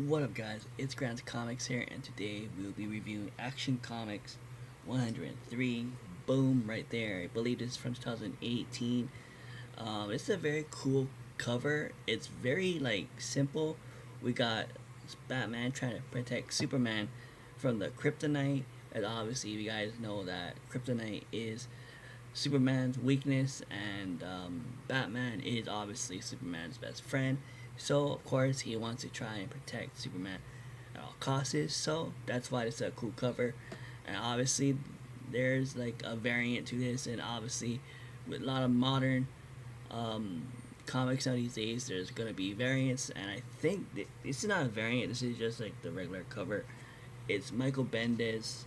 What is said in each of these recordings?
What up, guys? It's Grant Comics here, and today we'll be reviewing Action Comics 103. Boom, right there. I believe this is from 2018. It's a very cool cover. It's very simple. We got Batman trying to protect Superman from the kryptonite, and obviously you guys know that kryptonite is Superman's weakness, and Batman is obviously Superman's best friend. So of course he wants to try and protect Superman at all costs. So that's why it's a cool cover, and obviously there's like a variant to this, and obviously with a lot of modern um, comics now these days, there's gonna be variants, and I think this is not a variant. This is just like the regular cover. It's Michael Bendis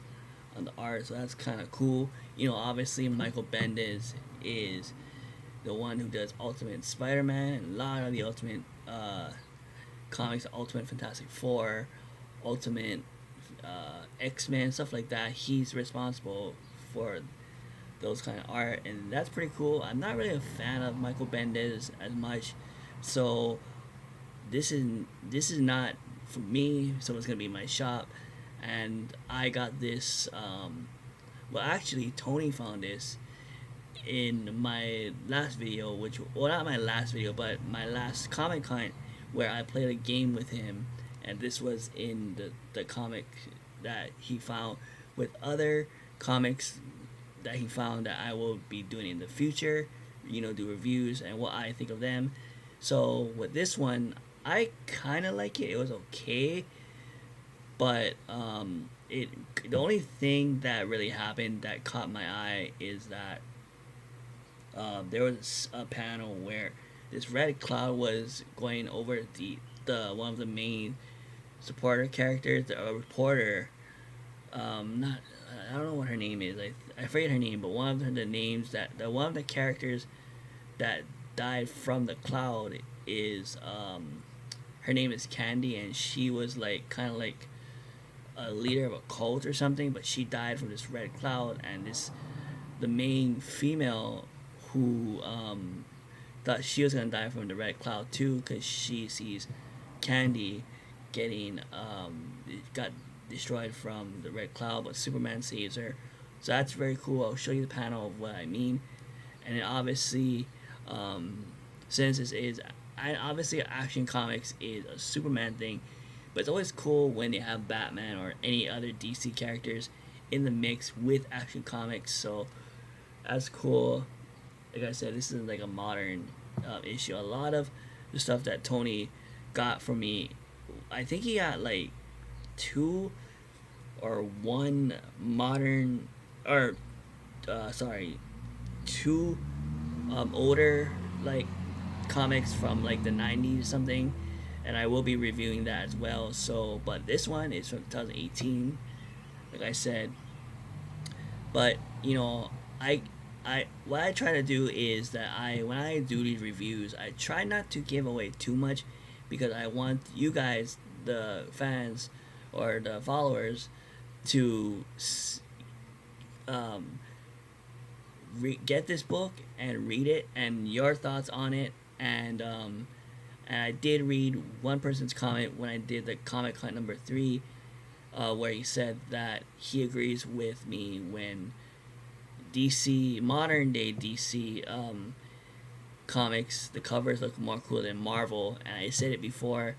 on the art, so that's kind of cool. Obviously Michael Bendis is the one who does Ultimate Spider-Man and a lot of the Ultimate comics, Ultimate Fantastic Four, Ultimate X-Men, stuff like that. He's responsible for those kind of art, and that's pretty cool. I'm not really a fan of Michael Bendis as much, so this is not for me. So it's gonna be my shop, and I got this. Well, actually, Tony found this in my last video, which, well, not my last video, but my last Comic Con, where I played a game with him, and this was in the comic that he found with other comics that he found that I will be doing in the future. Do reviews and what I think of them. So with this one, I kind of like it. It was okay, but it the only thing that really happened that caught my eye is that there was a panel where this red cloud was going over the one of the main supporter characters, the reporter. Not I don't know what her name is. I forget her name, but one of the names that the one of the characters that died from the cloud is her name is Candy, and she was like kind of like a leader of a cult or something, but she died from this red cloud, and this the main female who thought she was gonna die from the red cloud too, because she sees Candy getting got destroyed from the red cloud, but Superman saves her. So that's very cool. I'll show you the panel of what I mean, and then obviously, um, since this is obviously Action Comics is a Superman thing, but it's always cool when they have Batman or any other DC characters in the mix with Action Comics. So that's cool. Like I said, this is like a modern issue. A lot of the stuff that Tony got from me, I think he got like two or one modern, or sorry, two older like comics from like the 90s or something, and I will be reviewing that as well. So, but this one is from 2018, like I said. But I what I try to do is that I when I do these reviews, I try not to give away too much, because I want you guys, the fans or the followers, to um, get this book and read it and your thoughts on it. And I did read one person's comment when I did the Comic Con number 3, where he said that he agrees with me when DC, modern day DC comics, the covers look more cool than Marvel. And I said it before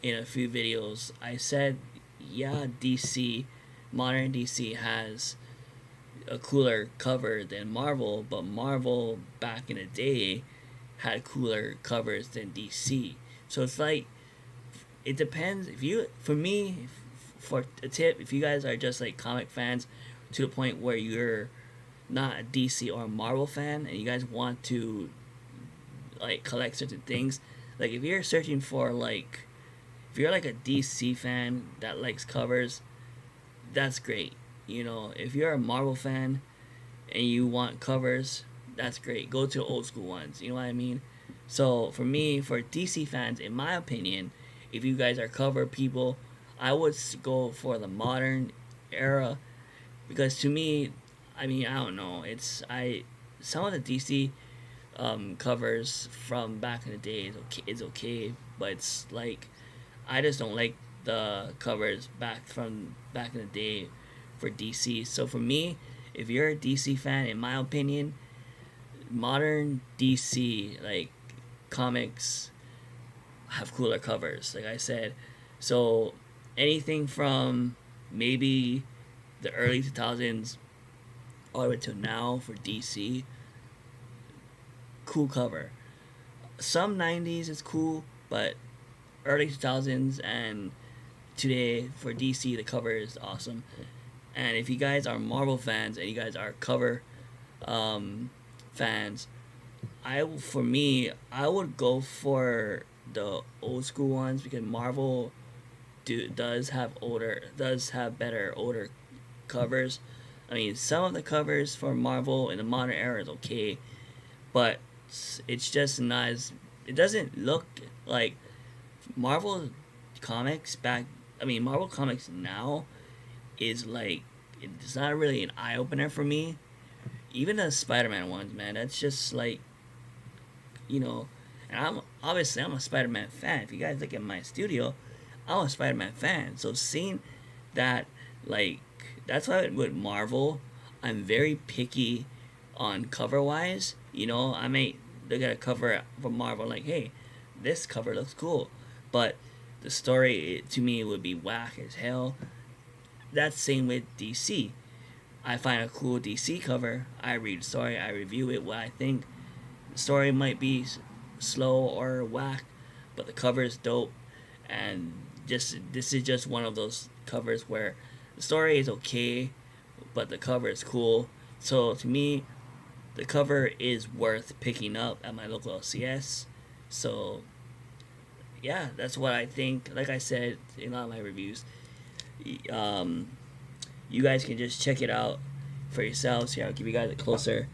in a few videos. I said, yeah, DC, modern DC has a cooler cover than Marvel, but Marvel back in the day had cooler covers than DC. So it's like, it depends. If you, for me, for a tip, if you guys are just like comic fans to the point where you're not a DC or a Marvel fan, and you guys want to like collect certain things, like if you're searching for like, if you're like a DC fan that likes covers, that's great. If you're a Marvel fan and you want covers, that's great. Go to the old school ones. You know what I mean? So for me, for DC fans, in my opinion, if you guys are cover people, I would go for the modern era, because to me, I mean, I don't know. Some of the DC covers from back in the day is okay, but it's like I just don't like the covers back in the day for DC. So for me, if you're a DC fan, in my opinion, modern DC like comics have cooler covers. Like I said, so anything from maybe the early 2000s all the way to now for DC, cool cover. Some 90s is cool, but early 2000s and today for DC, the cover is awesome. And if you guys are Marvel fans and you guys are cover fans, for me, I would go for the old school ones because Marvel does have better older covers. I mean, some of the covers for Marvel in the modern era is okay, but it's just not as, it doesn't look like Marvel comics back. I mean, Marvel comics now is like, it's not really an eye opener for me. Even the Spider-Man ones, man, that's just like, you know, and I'm a Spider-Man fan. If you guys look at my studio, I'm a Spider-Man fan. So seeing that, like, that's why with Marvel, I'm very picky on cover wise. You know, I may look at a cover for Marvel like, hey, this cover looks cool, but the story to me would be whack as hell. That's same with DC. I find a cool DC cover, I read the story, I review it, what I think. The story might be slow or whack, but the cover is dope. And just this is just one of those covers where the story is okay, but the cover is cool. So to me, the cover is worth picking up at my local LCS. So yeah, that's what I think. Like I said in all my reviews, um, you guys can just check it out for yourselves. Here, I'll give you guys a closer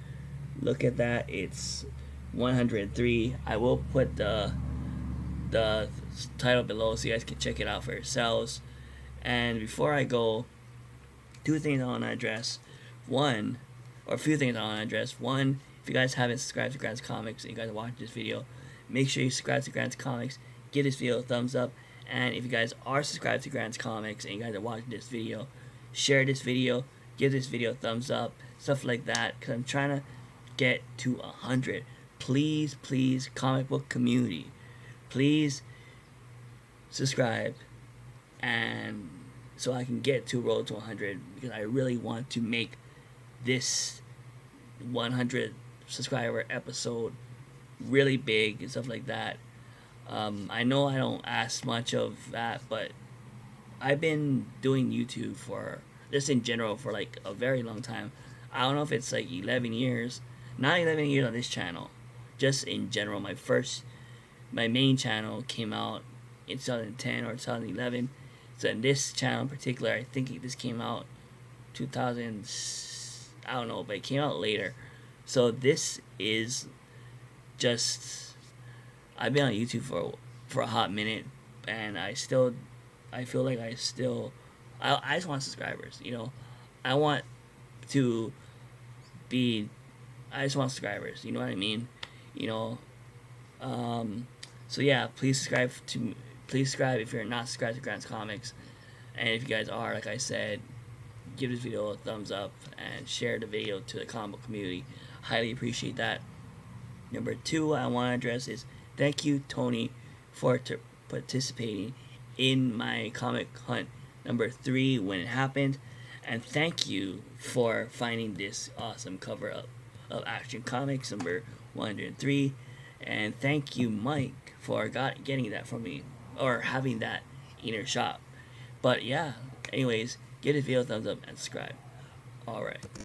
look at that. It's 103. I will put the title below so you guys can check it out for yourselves. And before I go, two things I want to address. One, or a few things I want to address. One, if you guys haven't subscribed to Grant's Comics and you guys are watching this video, make sure you subscribe to Grant's Comics. Give this video a thumbs up. And if you guys are subscribed to Grant's Comics and you guys are watching this video, share this video, give this video a thumbs up, stuff like that, because I'm trying to get to 100. Please, please, comic book community, please subscribe, and so I can get to road to 100, because I really want to make this 100 subscriber episode really big and stuff like that. I know I don't ask much of that, but I've been doing YouTube for, just in general, for like a very long time. I don't know if it's like 11 years. Not 11 years on this channel. Just in general, my main channel came out in 2010 or 2011. So in this channel in particular, I think this came out 2000, I don't know, but it came out later. So this is just, I've been on YouTube for a hot minute, and I feel like I just want subscribers, you know. I want to be, I just want subscribers, you know what I mean, you know. So yeah, please subscribe if you're not subscribed to Grant's Comics, and if you guys are, like I said, give this video a thumbs up and share the video to the comic book community. Highly appreciate that. Number two I want to address is thank you, Tony, for participating in my comic hunt number 3 when it happened, and thank you for finding this awesome cover up of Action Comics number 103, and thank you, Mike, for getting that from me, or having that in your shop. But yeah, anyways, give this video a thumbs up and subscribe. Alright.